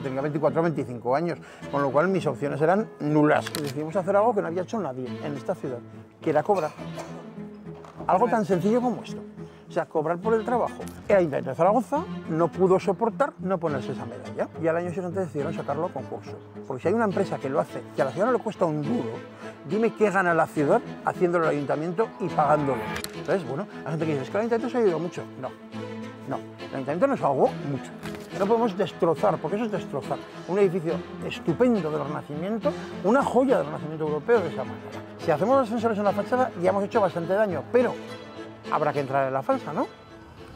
tenía 24 o 25 años, con lo cual mis opciones eran nulas. Y decidimos hacer algo que no había hecho nadie en esta ciudad, que era cobrar. Algo tan sencillo como esto. O sea, cobrar por el trabajo. El Ayuntamiento de Zaragoza no pudo soportar no ponerse esa medalla. Y al año siguiente decidieron sacarlo a concurso. Porque si hay una empresa que lo hace, que a la ciudad no le cuesta un duro, dime qué gana la ciudad haciéndolo el ayuntamiento y pagándolo. Entonces, bueno, hay gente que dice, es que el ayuntamiento se ha ayudado mucho. No, el ayuntamiento nos ahogó mucho. No podemos destrozar, porque eso es destrozar, un edificio estupendo del Renacimiento, una joya del Renacimiento europeo de esa manera. Si hacemos los ascensores en la fachada, ya hemos hecho bastante daño, pero habrá que entrar en la falsa, ¿no?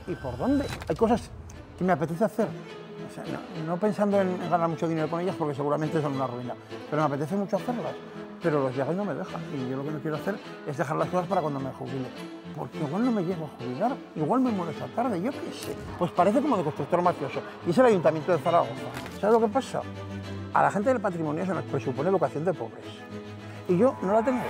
¿Y por dónde? Hay cosas que me apetece hacer. O sea, no pensando en ganar mucho dinero con ellas, porque seguramente son una ruina, pero me apetece mucho hacerlas. Pero los viajes no me dejan, y yo lo que no quiero hacer es dejar las cosas para cuando me jubile. Porque igual no me llego a jubilar, igual me muero esta tarde, yo qué sé. Pues parece como de constructor mafioso. Y es el Ayuntamiento de Zaragoza. ¿Sabes lo que pasa? A la gente del patrimonio se nos presupone educación de pobres. Y yo no la tengo.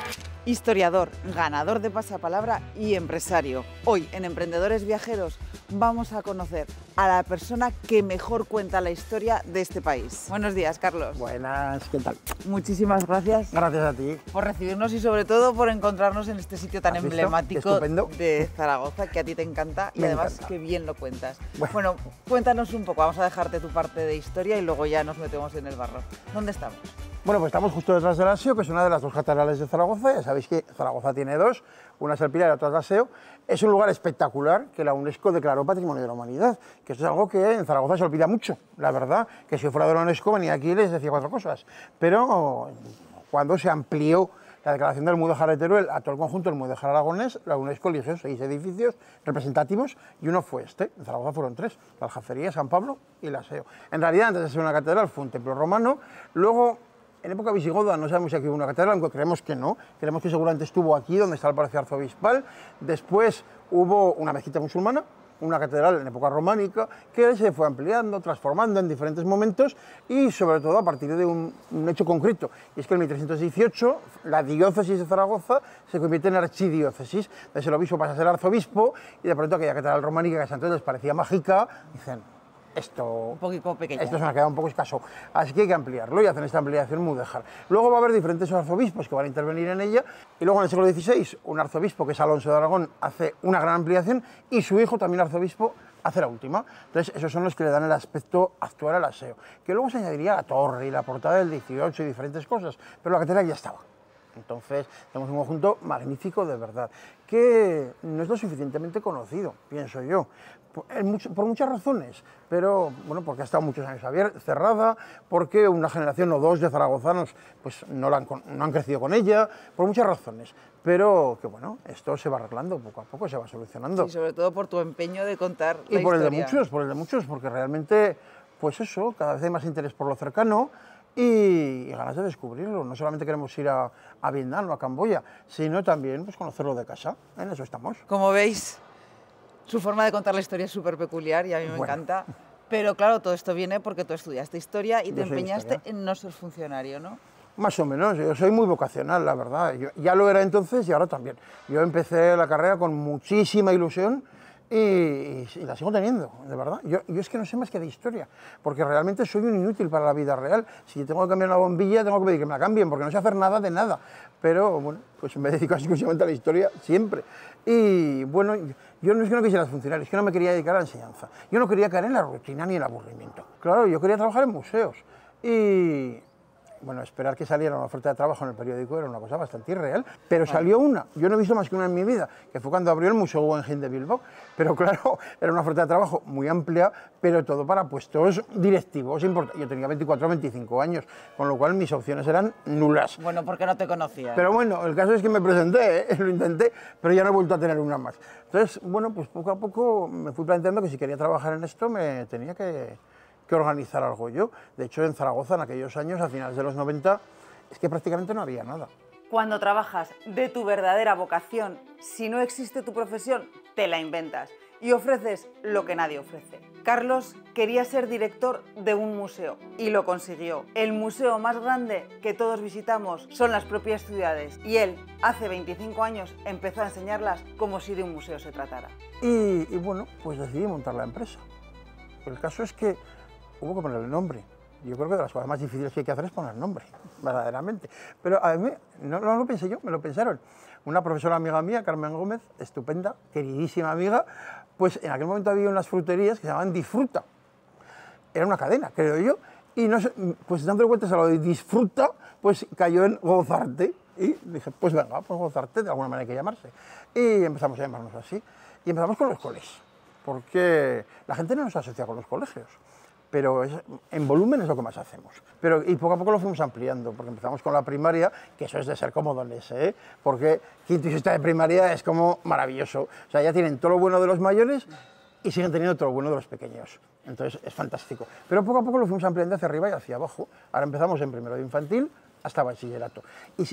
Historiador, ganador de pasapalabra y empresario. Hoy, en Emprendedores Viajeros, vamos a conocer a la persona que mejor cuenta la historia de este país. Buenos días, Carlos. Buenas, ¿qué tal? Muchísimas gracias. Gracias a ti. Por recibirnos y sobre todo por encontrarnos en este sitio tan emblemático de Zaragoza, que a ti te encanta y además que bien lo cuentas. Bueno, cuéntanos un poco, vamos a dejarte tu parte de historia y luego ya nos metemos en el barro. ¿Dónde estamos? Bueno, pues estamos justo detrás del Aseo, que es una de las dos catedrales de Zaragoza. Ya sabéis que Zaragoza tiene dos, una es el Pilar y otra es el Aseo. Es un lugar espectacular que la UNESCO declaró Patrimonio de la Humanidad, que esto es algo que en Zaragoza se olvida mucho, la verdad, que si yo fuera de la UNESCO venía aquí y les decía cuatro cosas. Pero cuando se amplió la declaración del Mudéjar de Teruel a todo el conjunto del Mudéjar aragonés, la UNESCO eligió 6 edificios representativos y uno fue este. En Zaragoza fueron 3, la Aljafería, San Pablo y el Aseo. En realidad, antes de ser una catedral, fue un templo romano. Luego, en época visigoda no sabemos si aquí hubo una catedral, aunque creemos que no. Creemos que seguramente estuvo aquí, donde está el Palacio Arzobispal. Después hubo una mezquita musulmana, una catedral en época románica, que se fue ampliando, transformando en diferentes momentos y sobre todo a partir de un hecho concreto. Y es que en 1318 la diócesis de Zaragoza se convierte en archidiócesis. Entonces el obispo pasa a ser arzobispo y de pronto aquella catedral románica que hasta entonces les parecía mágica, dicen, esto, un poquito pequeño. Esto se me ha quedado un poco escaso, así que hay que ampliarlo y hacen esta ampliación Mudéjar. Luego va a haber diferentes arzobispos que van a intervenir en ella y luego en el siglo XVI un arzobispo que es Alonso de Aragón hace una gran ampliación y su hijo también arzobispo hace la última. Entonces esos son los que le dan el aspecto actual al Aseo, que luego se añadiría la torre y la portada del 18 y diferentes cosas, pero la catedral ya estaba. Entonces tenemos un conjunto magnífico de verdad, que no es lo suficientemente conocido, pienso yo, por muchas razones, pero bueno, porque ha estado muchos años cerrada, porque una generación o dos de zaragozanos pues, no han crecido con ella, por muchas razones, pero que bueno, esto se va arreglando poco a poco, se va solucionando. Y sobre todo por tu empeño de contar la historia. Y por el de muchos, porque realmente, pues eso, cada vez hay más interés por lo cercano, y ganas de descubrirlo. No solamente queremos ir a Vietnam o a Camboya, sino también pues, conocerlo de casa. En eso estamos. Como veis, su forma de contar la historia es súper peculiar y a mí me encanta. Pero claro, todo esto viene porque tú estudiaste historia y te empeñaste en no ser funcionario, ¿no? Más o menos, yo soy muy vocacional, la verdad. Yo ya lo era entonces y ahora también. Yo empecé la carrera con muchísima ilusión y la sigo teniendo, de verdad. Yo es que no sé más que de historia, porque realmente soy un inútil para la vida real. Si tengo que cambiar una bombilla, tengo que pedir que me la cambien, porque no sé hacer nada de nada. Pero bueno, pues me dedico exclusivamente a la historia siempre. Y bueno, yo no es que no quisiera funcionar, es que no me quería dedicar a la enseñanza. Yo no quería caer en la rutina ni en el aburrimiento. Claro, yo quería trabajar en museos. Y bueno, esperar que saliera una oferta de trabajo en el periódico era una cosa bastante irreal, pero salió una. Yo no he visto más que una en mi vida, que fue cuando abrió el Museo Guggenheim de Bilbao. Pero claro, era una oferta de trabajo muy amplia, pero todo para puestos directivos importantes. Yo tenía 24 o 25 años, con lo cual mis opciones eran nulas. Bueno, porque no te conocía. Pero bueno, el caso es que me presenté, lo intenté, pero ya no he vuelto a tener una más. Entonces, bueno, pues poco a poco me fui planteando que si quería trabajar en esto me tenía que organizar algo yo. De hecho, en Zaragoza, en aquellos años, a finales de los 90, es que prácticamente no había nada. Cuando trabajas de tu verdadera vocación, si no existe tu profesión, te la inventas y ofreces lo que nadie ofrece. Carlos quería ser director de un museo y lo consiguió. El museo más grande que todos visitamos son las propias ciudades y él, hace 25 años, empezó a enseñarlas como si de un museo se tratara. Y bueno, pues decidí montar la empresa. El caso es que hubo que ponerle nombre. Yo creo que de las cosas más difíciles que hay que hacer es poner nombre, verdaderamente. Pero a mí, no lo pensé yo, me lo pensaron. Una profesora amiga mía, Carmen Gómez, estupenda, queridísima amiga, pues en aquel momento había unas fruterías que se llamaban Disfruta. Era una cadena, creo yo, y no sé, pues dándole vueltas a lo de Disfruta, pues cayó en Gozarte. Y dije, pues venga, pues Gozarte, de alguna manera hay que llamarse. Y empezamos a llamarnos así. Y empezamos con los colegios, porque la gente no nos asocia con los colegios, pero en volumen es lo que más hacemos. Y poco a poco lo fuimos ampliando, porque empezamos con la primaria, que eso es de ser cómodones, ¿eh? Porque quinto y sexta de primaria es como maravilloso. O sea, ya tienen todo lo bueno de los mayores y siguen teniendo todo lo bueno de los pequeños. Entonces es fantástico. Pero poco a poco lo fuimos ampliando hacia arriba y hacia abajo. Ahora empezamos en primero de infantil hasta bachillerato. Y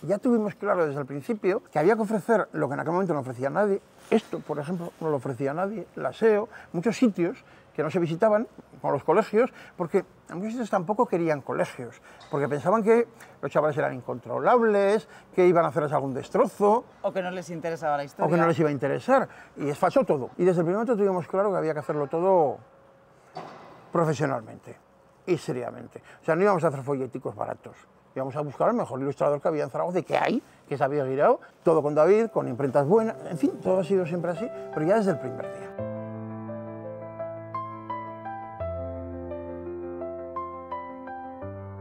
ya tuvimos claro desde el principio que había que ofrecer lo que en aquel momento no ofrecía nadie. Esto, por ejemplo, no lo ofrecía nadie, la SEO, muchos sitios que no se visitaban con los colegios, porque en muchos sitios tampoco querían colegios, porque pensaban que los chavales eran incontrolables, que iban a hacerles algún destrozo. O que no les interesaba la historia. O que no les iba a interesar. Y es falso todo. Y desde el primer momento tuvimos claro que había que hacerlo todo profesionalmente y seriamente. O sea, no íbamos a hacer folleticos baratos. Íbamos a buscar el mejor ilustrador que había en Zaragoza y que hay, que se había girado, todo con David, con imprentas buenas, en fin, todo ha sido siempre así, pero ya desde el primer día.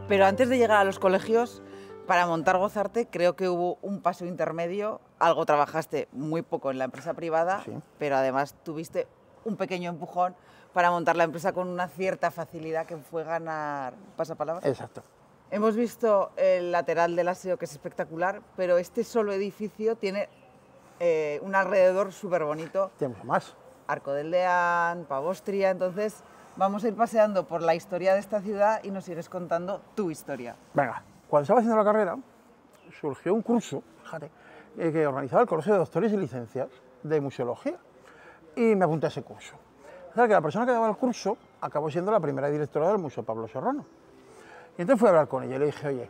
Pero antes de llegar a los colegios, para montar Gozarte, creo que hubo un paso intermedio. Algo trabajaste muy poco en la empresa privada, sí, pero además tuviste un pequeño empujón para montar la empresa con una cierta facilidad, que fue ganar pasapalabra. Exacto. Hemos visto el lateral del SEO, que es espectacular, pero este solo edificio tiene un alrededor súper bonito. Tenemos más. Arco del Deán, Pavostria, entonces vamos a ir paseando por la historia de esta ciudad y nos sigues contando tu historia. Venga, cuando estaba haciendo la carrera, surgió un curso, fíjate, que organizaba el Colegio de Doctores y Licenciados de Museología, y me apunté a ese curso. O sea, que la persona que daba el curso acabó siendo la primera directora del Museo Pablo Serrano. Y entonces fui a hablar con ella y le dije, oye,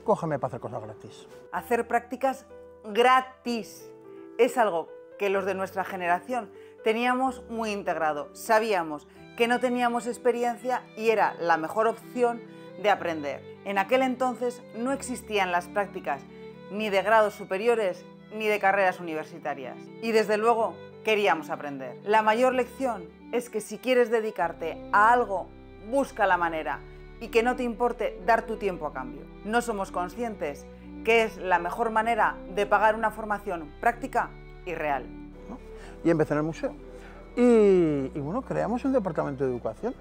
cógeme para hacer cosas gratis. Hacer prácticas gratis es algo que los de nuestra generación teníamos muy integrado. Sabíamos que no teníamos experiencia y era la mejor opción de aprender. En aquel entonces no existían las prácticas ni de grados superiores ni de carreras universitarias. Y desde luego queríamos aprender. La mayor lección es que si quieres dedicarte a algo, busca la manera y que no te importe dar tu tiempo a cambio. No somos conscientes que es la mejor manera de pagar una formación práctica y real. ¿No? Y empecé en el museo. Y bueno, creamos un departamento de educación.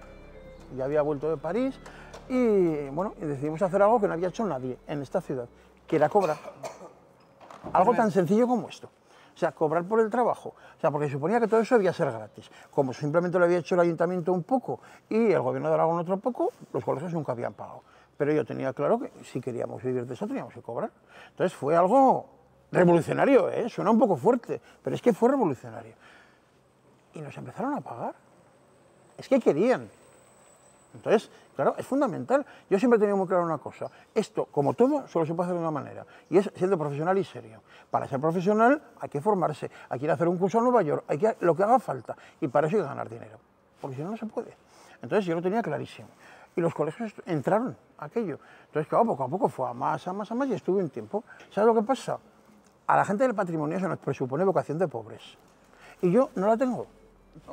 Ya había vuelto de París y bueno, y decidimos hacer algo que no había hecho nadie en esta ciudad, que era cobrar. Algo tan sencillo como esto. O sea, cobrar por el trabajo. O sea, porque suponía que todo eso debía ser gratis. Como simplemente lo había hecho el ayuntamiento un poco y el gobierno de Aragón otro poco, los colegios nunca habían pagado. Pero yo tenía claro que si queríamos vivir de eso teníamos que cobrar. Entonces fue algo revolucionario, ¿eh? Suena un poco fuerte, pero es que fue revolucionario. Y nos empezaron a pagar. Es que querían. Entonces, claro, es fundamental. Yo siempre he tenido muy claro una cosa. Esto, como todo, solo se puede hacer de una manera. Y es siendo profesional y serio. Para ser profesional hay que formarse, hay que ir a hacer un curso a Nueva York, lo que haga falta. Y para eso hay que ganar dinero. Porque si no, no se puede. Entonces yo lo tenía clarísimo. Y los colegios entraron a aquello. Entonces, claro, poco a poco fue a más y estuve un tiempo. ¿Sabes lo que pasa? A la gente del patrimonio se nos presupone vocación de pobres. Y yo no la tengo.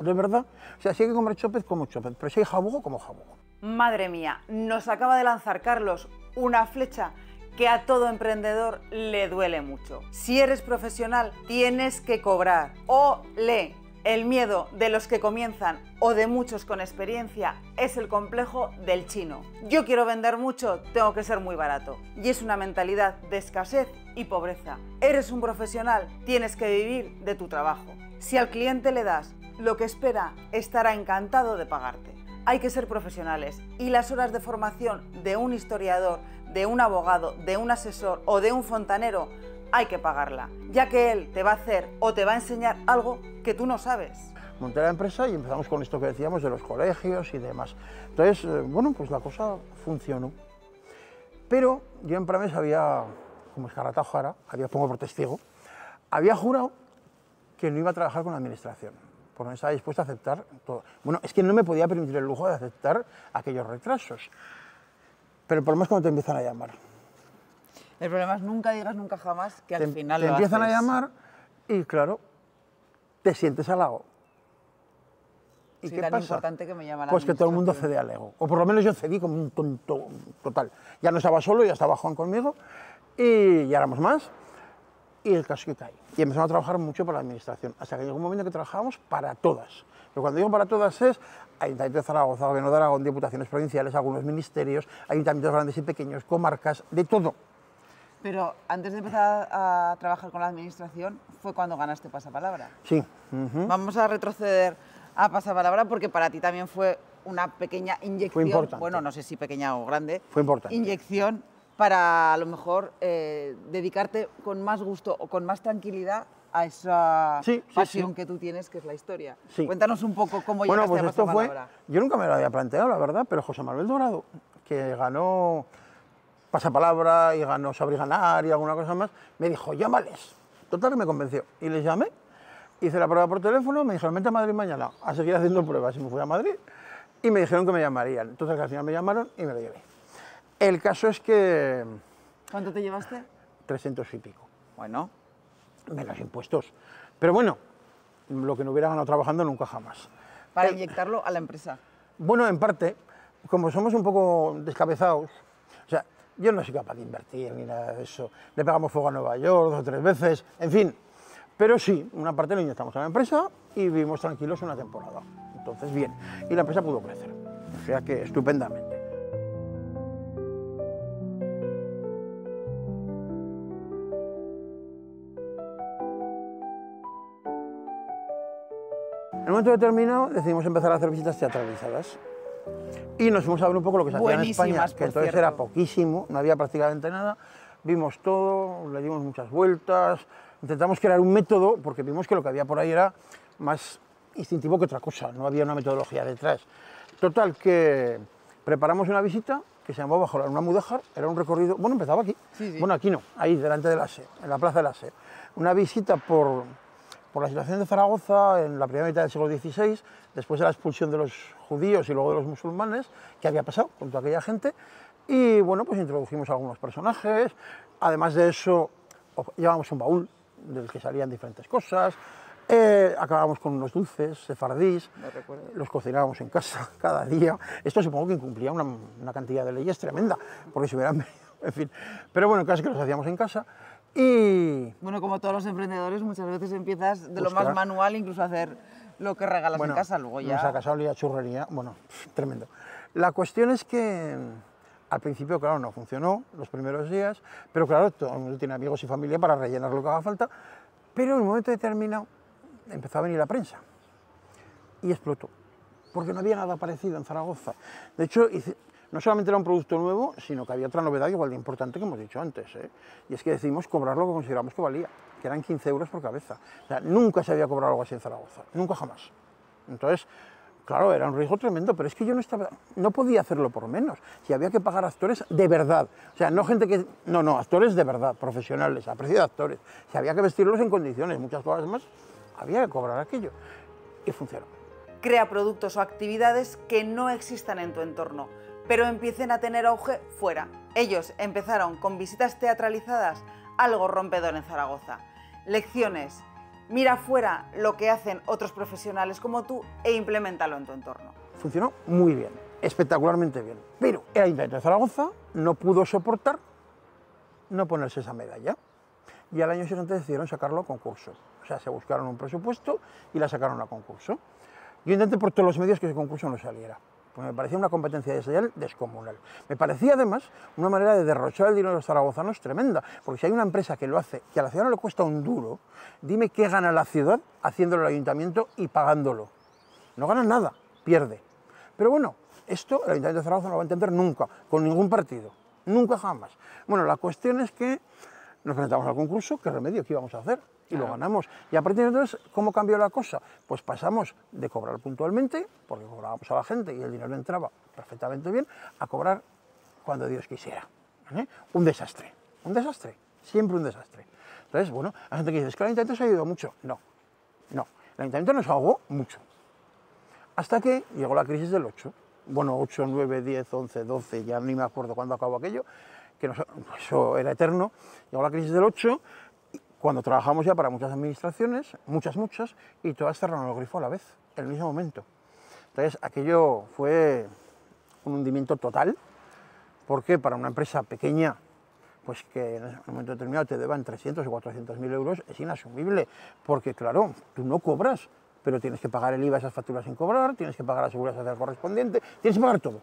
De verdad. O sea, si hay que comer chopez, como chopez. Pero si hay jabugo, como jabugo. Madre mía, nos acaba de lanzar Carlos una flecha que a todo emprendedor le duele mucho. Si eres profesional, tienes que cobrar. ¡Ole! El miedo de los que comienzan o de muchos con experiencia es el complejo del chino. Yo quiero vender mucho, tengo que ser muy barato. Y es una mentalidad de escasez y pobreza. Eres un profesional, tienes que vivir de tu trabajo. Si al cliente le das lo que espera, estará encantado de pagarte. Hay que ser profesionales y las horas de formación de un historiador, de un abogado, de un asesor o de un fontanero hay que pagarla, ya que él te va a hacer o te va a enseñar algo que tú no sabes. Monté la empresa y empezamos con esto que decíamos de los colegios y demás. Entonces, bueno, pues la cosa funcionó. Pero yo en Prames había, como escarlata Jara, pongo por testigo, había jurado que no iba a trabajar con la administración. porque no estaba dispuesto a aceptar todo. Bueno, es que no me podía permitir el lujo de aceptar aquellos retrasos. Pero el problema es cuando te empiezan a llamar. El problema es nunca digas nunca jamás que al final te lo empiezan haces. a llamar y, claro, te sientes halagado. ¿Y Sí, qué tan pasa? importante que me llama la Pues que todo el mundo administración. cede al ego. O por lo menos yo cedí como un tonto total. Ya no estaba solo, ya estaba Juan conmigo y ya éramos más. Y el caso que cae. Y empezamos a trabajar mucho para la administración, hasta que llegó un momento que trabajábamos para todas. Pero cuando digo para todas es Ayuntamiento de Zaragoza, Gobierno de Aragón, Diputaciones Provinciales, algunos ministerios, ayuntamientos grandes y pequeños, comarcas, de todo. Pero antes de empezar a trabajar con la administración fue cuando ganaste Pasapalabra. Sí. Vamos a retroceder a Pasapalabra porque para ti también fue una pequeña inyección. Fue importante. Bueno, no sé si pequeña o grande. Fue importante. Inyección para a lo mejor dedicarte con más gusto o con más tranquilidad a esa pasión que tú tienes, que es la historia. Sí. Cuéntanos un poco cómo Bueno, llegaste pues a esto fue, Pasapalabra. yo nunca me lo había planteado, la verdad, pero José Manuel Dorado, que ganó Pasapalabra y ganó Saber Ganar y alguna cosa más, me dijo, llámales. Total, que me convenció. Y les llamé, hice la prueba por teléfono, me dijeron, vente a Madrid mañana a seguir haciendo pruebas. Y me fui a Madrid y me dijeron que me llamarían. Entonces, que al final me llamaron y me lo llevé. El caso es que... ¿Cuánto te llevaste? 300 y pico. Bueno, Menos impuestos. Pero bueno, lo que no hubiera ganado trabajando nunca jamás. para inyectarlo a la empresa. Bueno, en parte, como somos un poco descabezados, o sea, yo no soy capaz de invertir ni nada de eso. Le pegamos fuego a Nueva York 2 o 3 veces, en fin. Pero sí, una parte lo inyectamos a la empresa y vivimos tranquilos una temporada. Entonces, bien. Y la empresa pudo crecer. O sea que estupendamente. En un momento determinado decidimos empezar a hacer visitas teatralizadas y nos fuimos a ver un poco lo que se hacía en España, Buenísimas, que por entonces cierto. era poquísimo, no había prácticamente nada. Vimos todo, le dimos muchas vueltas, intentamos crear un método porque vimos que lo que había por ahí era más instintivo que otra cosa, no había una metodología detrás. Total, que preparamos una visita que se llamó Bajo la Luna Mudéjar, era un recorrido, bueno, empezaba aquí, Sí, sí. bueno, aquí no, ahí delante de la SE, en la plaza de la SE. Una visita por la situación de Zaragoza en la primera mitad del siglo XVI, después de la expulsión de los judíos y luego de los musulmanes, qué había pasado con toda aquella gente. Y bueno, pues introdujimos algunos personajes, además de eso llevábamos un baúl del que salían diferentes cosas, acabábamos con unos dulces sefardís, Me recuerdo. los cocinábamos en casa cada día. Esto supongo que incumplía una cantidad de leyes tremenda, porque si hubieran venido, en fin. Pero bueno, casi que los hacíamos en casa. Y Bueno, como todos los emprendedores, muchas veces empiezas de lo Pues más claro. manual, incluso a hacer lo que regalas bueno, en casa, luego ya... nuestra casa olía a churrería, bueno, tremendo. La cuestión es que al principio, claro, no funcionó los primeros días, pero claro, todo el mundo tiene amigos y familia para rellenar lo que haga falta, pero en un momento determinado empezó a venir la prensa y explotó, porque no había nada parecido en Zaragoza. De hecho, no solamente era un producto nuevo, sino que había otra novedad igual de importante que hemos dicho antes, y es que decidimos cobrar lo que consideramos que valía, que eran 15 euros por cabeza. O sea, nunca se había cobrado algo así en Zaragoza, nunca jamás. Entonces, claro, era un riesgo tremendo, pero es que yo no podía hacerlo por menos. Si había que pagar actores de verdad, o sea, no gente que... No, actores de verdad, profesionales, a precio de actores. Si había que vestirlos en condiciones, muchas cosas más, había que cobrar aquello. Y funcionó. Crea productos o actividades que no existan en tu entorno, pero empiecen a tener auge fuera. Ellos empezaron con visitas teatralizadas, algo rompedor en Zaragoza. Lecciones. Mira fuera lo que hacen otros profesionales como tú e implementalo en tu entorno. Funcionó muy bien, espectacularmente bien. Pero el Ayuntamiento de Zaragoza no pudo soportar no ponerse esa medalla. Y al año siguiente decidieron sacarlo a concurso. O sea, se buscaron un presupuesto y la sacaron a concurso. Yo intenté por todos los medios que ese concurso no saliera, porque me parecía una competencia desleal descomunal. Me parecía además una manera de derrochar el dinero de los zaragozanos tremenda, porque si hay una empresa que lo hace, que a la ciudad no le cuesta un duro, dime qué gana la ciudad haciéndolo el ayuntamiento y pagándolo. No gana nada, pierde. Pero bueno, esto el Ayuntamiento de Zaragoza no lo va a entender nunca, con ningún partido, nunca jamás. Bueno, la cuestión es que nos presentamos al concurso, qué remedio, qué íbamos a hacer, y lo ganamos. Y a partir de entonces, ¿cómo cambió la cosa? Pues pasamos de cobrar puntualmente, porque cobrábamos a la gente y el dinero entraba perfectamente bien, a cobrar cuando Dios quisiera. Un desastre, siempre un desastre. Entonces, bueno, hay gente que dice, es que el ayuntamiento se ha ayudado mucho. No, El ayuntamiento nos ahogó mucho. Hasta que llegó la crisis del 8. Bueno, 8, 9, 10, 11, 12, ya ni me acuerdo cuándo acabó aquello, que eso era eterno. Llegó la crisis del 8, cuando trabajamos ya para muchas administraciones, muchas, y todas cerraron el grifo a la vez, en el mismo momento. Entonces, aquello fue un hundimiento total, porque para una empresa pequeña, pues que en un momento determinado te deban 300 o 400.000 euros, es inasumible, porque claro, tú no cobras, pero tienes que pagar el IVA a esas facturas sin cobrar, tienes que pagar la seguridad social correspondiente, tienes que pagar todo.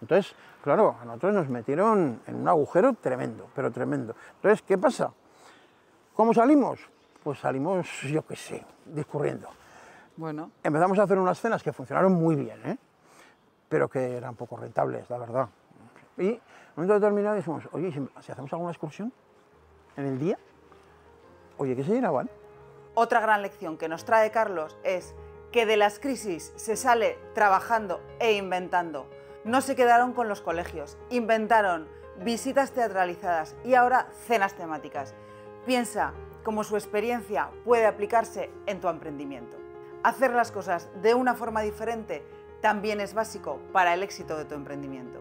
Entonces, claro, a nosotros nos metieron en un agujero tremendo, pero tremendo. Entonces, ¿qué pasa? ¿Cómo salimos? Pues salimos, yo qué sé, discurriendo. Bueno. Empezamos a hacer unas cenas que funcionaron muy bien, ¿eh? Pero que eran poco rentables, la verdad. Y en un momento determinado dijimos, oye, si hacemos alguna excursión en el día, oye, ¿qué se llenaban? Otra gran lección que nos trae Carlos es que de las crisis se sale trabajando e inventando. No se quedaron con los colegios, inventaron visitas teatralizadas y ahora cenas temáticas. Piensa cómo su experiencia puede aplicarse en tu emprendimiento. Hacer las cosas de una forma diferente también es básico para el éxito de tu emprendimiento.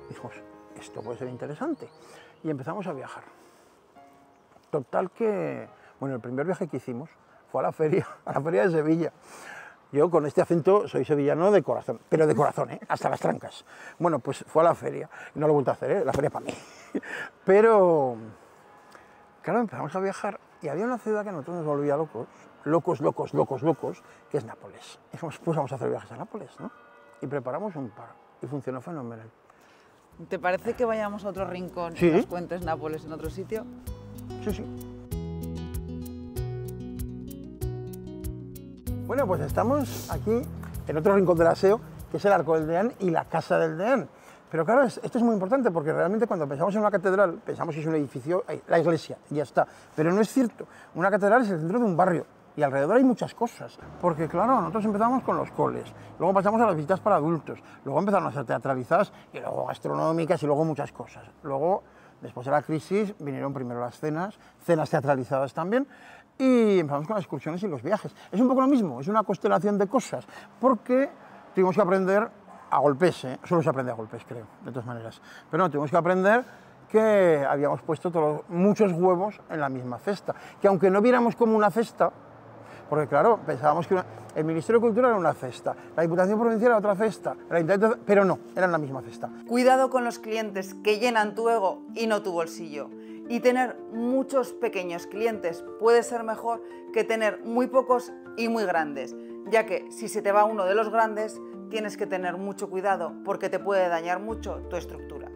Dijimos, esto puede ser interesante. Y empezamos a viajar. Total que, bueno, el primer viaje que hicimos fue a la feria de Sevilla. Yo con este acento soy sevillano de corazón, pero de corazón, ¿eh? Hasta las trancas. Bueno, pues fue a la feria, y no lo he vuelto a hacer, ¿eh? La feria para mí. Pero, claro, empezamos a viajar y había una ciudad que a nosotros nos volvía locos, que es Nápoles. Y dijimos, pues vamos a hacer viajes a Nápoles, ¿no? Y preparamos un par, y funcionó fenomenal. ¿Te parece que vayamos a otro rincón sí, y nos cuentes Nápoles en otro sitio? Sí, sí. Bueno, pues estamos aquí en otro rincón del aseo, que es el Arco del Deán y la Casa del Deán. Pero claro, esto es muy importante porque realmente cuando pensamos en una catedral, pensamos que es un edificio, la iglesia, y ya está. Pero no es cierto. Una catedral es el centro de un barrio y alrededor hay muchas cosas. Porque claro, nosotros empezamos con los coles, luego pasamos a las visitas para adultos, luego empezaron a ser teatralizadas y luego gastronómicas y luego muchas cosas. Luego, después de la crisis, vinieron primero las cenas teatralizadas también, y empezamos con las excursiones y los viajes. Es un poco lo mismo, es una constelación de cosas, porque tuvimos que aprender a golpes, solo se aprende a golpes, creo, de todas maneras. Pero no, tuvimos que aprender que habíamos puesto muchos huevos en la misma cesta, que aunque no viéramos como una cesta, porque claro, pensábamos que el Ministerio de Cultura era una cesta, la Diputación Provincial era otra cesta, pero no, eran la misma cesta. Cuidado con los clientes que llenan tu ego y no tu bolsillo. Y tener muchos pequeños clientes puede ser mejor que tener muy pocos y muy grandes, ya que si se te va uno de los grandes, tienes que tener mucho cuidado porque te puede dañar mucho tu estructura.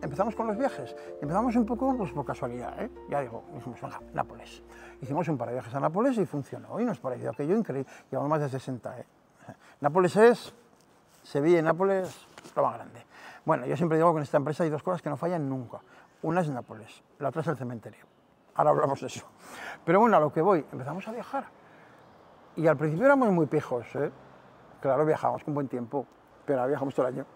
Empezamos con los viajes, empezamos un poco pues, por casualidad, ¿eh? Ya digo, dijimos, venga, Nápoles. Hicimos un par de viajes a Nápoles y funcionó, y nos pareció aquello increíble, llevamos más de 60, ¿eh? Nápoles es, Sevilla y Nápoles, lo más grande. Bueno, yo siempre digo que en esta empresa hay dos cosas que no fallan nunca. Una es Nápoles, la otra es el cementerio. Ahora hablamos de eso. Pero bueno, a lo que voy, empezamos a viajar. Y al principio éramos muy pijos, ¿eh? Claro, viajábamos con buen tiempo, pero ahora viajamos todo el año.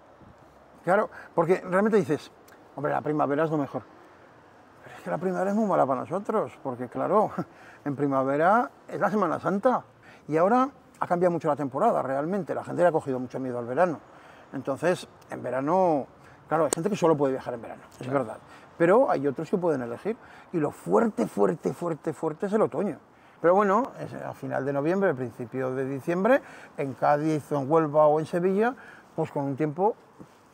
Claro, porque realmente dices, hombre, la primavera es lo mejor. Pero es que la primavera es muy mala para nosotros, porque claro, en primavera es la Semana Santa. Y ahora ha cambiado mucho la temporada, realmente. La gente le ha cogido mucho miedo al verano. Entonces, en verano, claro, hay gente que solo puede viajar en verano, es verdad. Pero hay otros que pueden elegir. Y lo fuerte es el otoño. Pero bueno, es a final de noviembre, principio de diciembre, en Cádiz, o en Huelva o en Sevilla, pues con un tiempo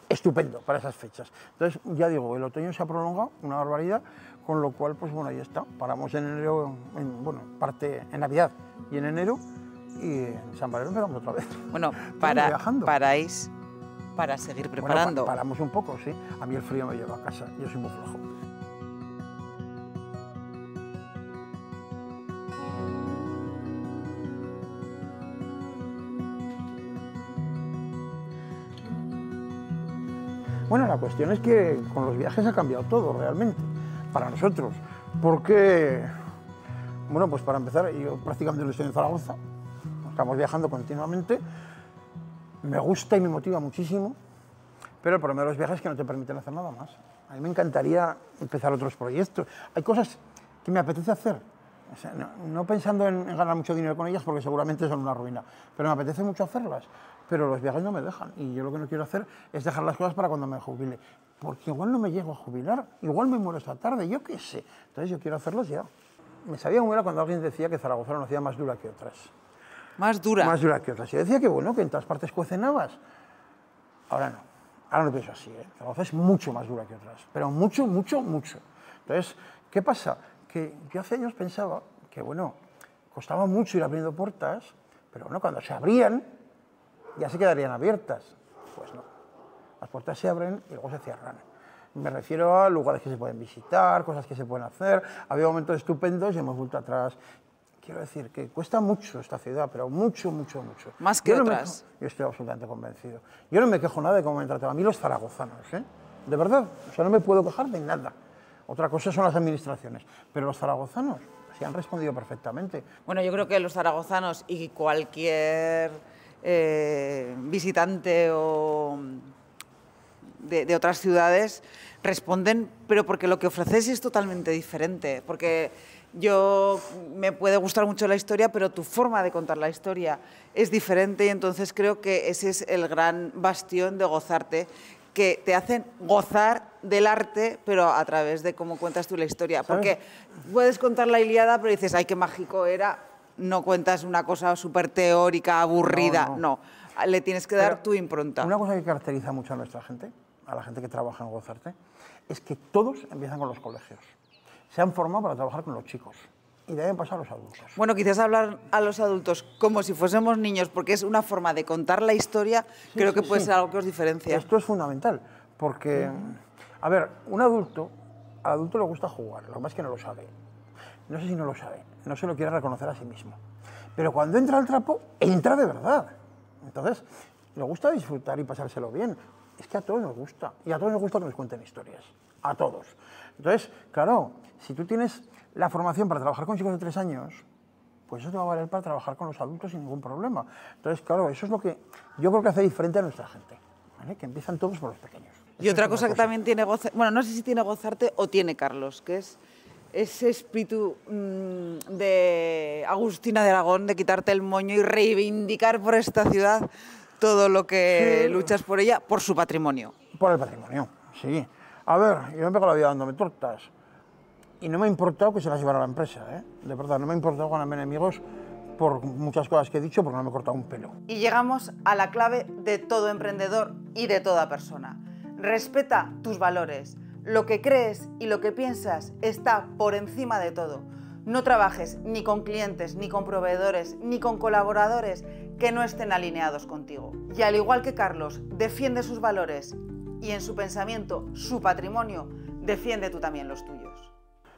estupendo para esas fechas. Entonces, ya digo, el otoño se ha prolongado una barbaridad, con lo cual, pues bueno, ahí está. Paramos en enero, parte en Navidad y en enero, y en San Valero empezamos otra vez. Bueno, paráis para seguir preparando. Bueno, paramos un poco, sí. A mí el frío me lleva a casa, yo soy muy flojo. Bueno, la cuestión es que con los viajes ha cambiado todo realmente, para nosotros, porque, bueno, pues para empezar, yo prácticamente lo estoy en Zaragoza, estamos viajando continuamente, me gusta y me motiva muchísimo, pero el problema de los viajes es que no te permiten hacer nada más. A mí me encantaría empezar otros proyectos, hay cosas que me apetece hacer, O sea, no pensando en ganar mucho dinero con ellas, porque seguramente son una ruina, pero me apetece mucho hacerlas. Pero los viajes no me dejan, y yo lo que no quiero hacer es dejar las cosas para cuando me jubile, porque igual no me llego a jubilar, igual me muero esta tarde, yo qué sé. Entonces yo quiero hacerlos ya. Me sabía muy bien cuando alguien decía que Zaragoza era una ciudad más dura que otras. ¿Más dura? Más dura que otras. Yo decía que bueno, que en todas partes cuecen habas. Ahora no. Ahora no pienso así, ¿eh? Zaragoza es mucho más dura que otras, pero mucho, mucho, mucho. Entonces, ¿qué pasa? Que yo hace años pensaba que, bueno, costaba mucho ir abriendo puertas, pero bueno, cuando se abrían, ya se quedarían abiertas. Pues no. Las puertas se abren y luego se cierran. Me refiero a lugares que se pueden visitar, cosas que se pueden hacer. Había momentos estupendos y hemos vuelto atrás. Quiero decir que cuesta mucho esta ciudad, pero mucho, mucho, mucho. Más que otras. Yo estoy absolutamente convencido. Yo no me quejo nada de cómo me han tratado a mí los zaragozanos, ¿eh? De verdad. O sea, no me puedo quejar de nada. Otra cosa son las administraciones, pero los zaragozanos se han respondido perfectamente. Bueno, yo creo que los zaragozanos y cualquier visitante o de otras ciudades responden, pero porque lo que ofreces es totalmente diferente. Porque me puede gustar mucho la historia, pero tu forma de contar la historia es diferente, y entonces creo que ese es el gran bastión de Gozarte, que te hacen gozar del arte, pero a través de cómo cuentas tú la historia. Porque puedes contar la Ilíada, pero dices, ay, qué mágico era. No cuentas una cosa súper teórica, aburrida. No, le tienes que dar tu impronta. Una cosa que caracteriza mucho a nuestra gente, a la gente que trabaja en Gozarte, es que todos empiezan con los colegios. Se han formado para trabajar con los chicos y deben pasar a los adultos. Bueno, quizás hablar a los adultos como si fuésemos niños, porque es una forma de contar la historia, creo que puede ser algo que os diferencia. Esto es fundamental, porque, a ver, al adulto le gusta jugar, lo que pasa es que no lo sabe. No sé si no lo sabe, no se lo quiere reconocer a sí mismo. Pero cuando entra al trapo, entra de verdad. Entonces, le gusta disfrutar y pasárselo bien. Es que a todos nos gusta, y a todos nos gusta que nos cuenten historias, a todos. Entonces, claro, si tú tienes la formación para trabajar con chicos de 3 años, pues eso te va a valer para trabajar con los adultos sin ningún problema. Entonces, claro, eso es lo que yo creo que hace diferente a nuestra gente, ¿vale? Que empiezan todos por los pequeños. Y otra cosa que también tiene Gozarte, bueno, no sé si tiene Gozarte o tiene Carlos, que es ese espíritu de Agustina de Aragón, de quitarte el moño y reivindicar por esta ciudad todo lo que luchas por ella, por su patrimonio. Por el patrimonio, sí. A ver, yo me pego la vida dándome tortas y no me ha importado que se las llevara a la empresa, ¿eh? De verdad, no me ha importado ganarme enemigos por muchas cosas que he dicho, porque no me he cortado un pelo. Y llegamos a la clave de todo emprendedor y de toda persona. Respeta tus valores. Lo que crees y lo que piensas está por encima de todo. No trabajes ni con clientes, ni con proveedores, ni con colaboradores que no estén alineados contigo. Y al igual que Carlos defiende sus valores y en su pensamiento su patrimonio, defiende tú también los tuyos.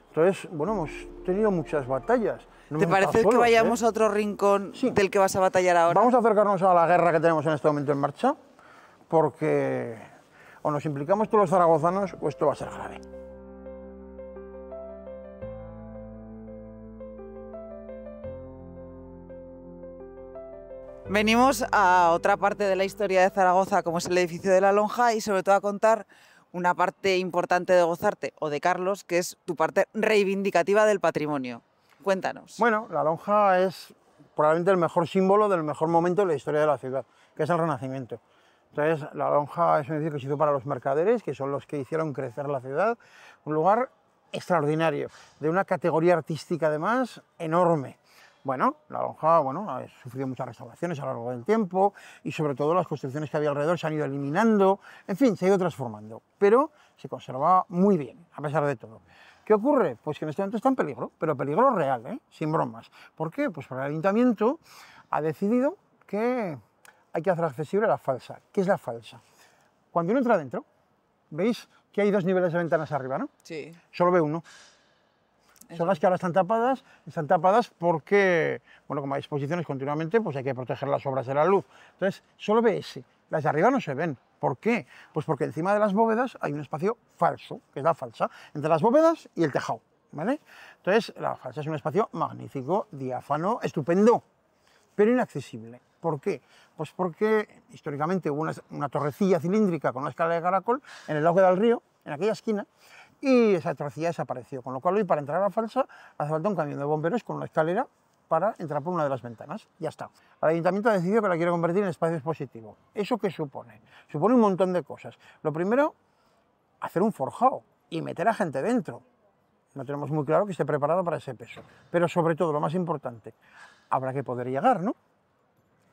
Entonces, bueno, hemos tenido muchas batallas. No ¿Te parece que vayamos a otro rincón del que vas a batallar ahora? Vamos a acercarnos a la guerra que tenemos en este momento en marcha, porque o nos implicamos todos los zaragozanos o esto va a ser grave. Venimos a otra parte de la historia de Zaragoza, como es el edificio de la Lonja, y sobre todo a contar una parte importante de Gozarte, o de Carlos, que es tu parte reivindicativa del patrimonio. Cuéntanos. Bueno, la Lonja es probablemente el mejor símbolo del mejor momento de la historia de la ciudad, que es el Renacimiento. Entonces, la Lonja es un edificio que se hizo para los mercaderes, que son los que hicieron crecer la ciudad, un lugar extraordinario, de una categoría artística además enorme. Bueno, la Lonja ha sufrido muchas restauraciones a lo largo del tiempo y sobre todo las construcciones que había alrededor se han ido eliminando, en fin, se ha ido transformando, pero se conserva muy bien, a pesar de todo. ¿Qué ocurre? Pues que en este momento está en peligro, pero peligro real, ¿eh? Sin bromas. ¿Por qué? Pues porque el Ayuntamiento ha decidido que hay que hacer accesible la falsa. ¿Qué es la falsa? Cuando uno entra dentro, ¿veis que hay 2 niveles de ventanas arriba, no? Sí. Solo ve uno. Son las que ahora están tapadas porque, bueno, como hay exposiciones continuamente, pues hay que proteger las obras de la luz. Entonces, solo ve ese. Las de arriba no se ven. ¿Por qué? Pues porque encima de las bóvedas hay un espacio falso, que es la falsa, entre las bóvedas y el tejado, ¿vale? Entonces, la falsa es un espacio magnífico, diáfano, estupendo, pero inaccesible. ¿Por qué? Pues porque históricamente hubo una torrecilla cilíndrica con una escala de caracol en el lado que da al río, en aquella esquina, y esa atrocidad desapareció. Con lo cual hoy para entrar a la falsa hace falta un camión de bomberos con una escalera para entrar por una de las ventanas. Ya está. El ayuntamiento ha decidido que la quiere convertir en espacio expositivo. ¿Eso qué supone? Supone un montón de cosas. Lo primero, hacer un forjado y meter a gente dentro. No tenemos muy claro que esté preparado para ese peso. Pero sobre todo, lo más importante, habrá que poder llegar, ¿no?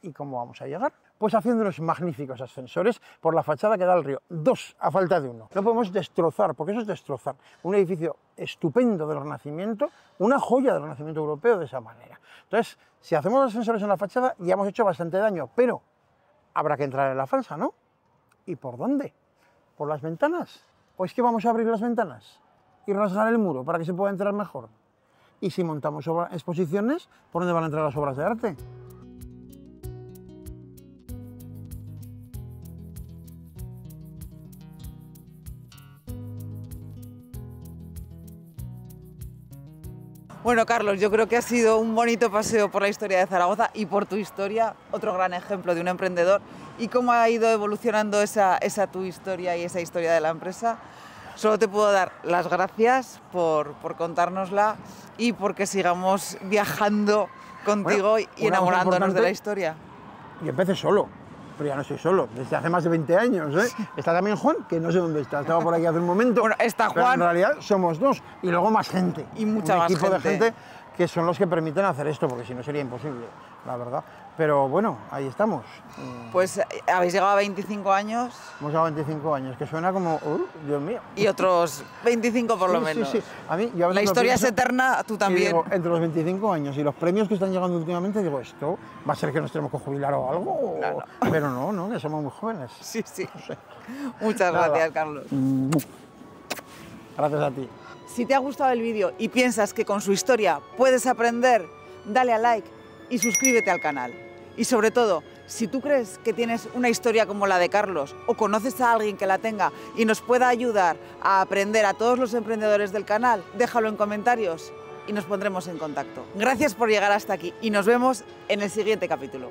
¿Y cómo vamos a llegar? Pues haciendo unos magníficos ascensores por la fachada que da al río. 2, a falta de 1. No podemos destrozar, porque eso es destrozar un edificio estupendo del Renacimiento, una joya del Renacimiento europeo de esa manera. Entonces, si hacemos ascensores en la fachada, ya hemos hecho bastante daño, pero habrá que entrar en la falsa, ¿no? ¿Y por dónde? ¿Por las ventanas? ¿O es que vamos a abrir las ventanas y rasgar el muro para que se pueda entrar mejor? Y si montamos exposiciones, ¿por dónde van a entrar las obras de arte? Bueno, Carlos, yo creo que ha sido un bonito paseo por la historia de Zaragoza y por tu historia, otro gran ejemplo de un emprendedor y cómo ha ido evolucionando esa tu historia y esa historia de la empresa. Solo te puedo dar las gracias por contárnosla y porque sigamos viajando contigo y enamorándonos de la historia. Yo empecé solo, pero ya no estoy solo, desde hace más de 20 años. Está también Juan, que no sé dónde está, estaba por aquí hace un momento. Bueno, está Juan. Pero en realidad somos 2 y luego más gente. Y mucha más gente. Un equipo de gente que son los que permiten hacer esto, porque si no sería imposible, la verdad. Pero bueno, ahí estamos. Pues habéis llegado a 25 años. Hemos llegado a 25 años, que suena como, Dios mío. Y otros 25 por lo menos. Sí. A mí, yo a la historia es eterna, tú también. Digo, entre los 25 años y los premios que están llegando últimamente, digo, ¿esto va a ser que nos tenemos que jubilar o algo? No. Pero no, que somos muy jóvenes. Sí. No sé. Muchas gracias, Carlos. Gracias a ti. Si te ha gustado el vídeo y piensas que con su historia puedes aprender, dale a like y suscríbete al canal. Y sobre todo, si tú crees que tienes una historia como la de Carlos o conoces a alguien que la tenga y nos pueda ayudar a aprender a todos los emprendedores del canal, déjalo en comentarios y nos pondremos en contacto. Gracias por llegar hasta aquí y nos vemos en el siguiente capítulo.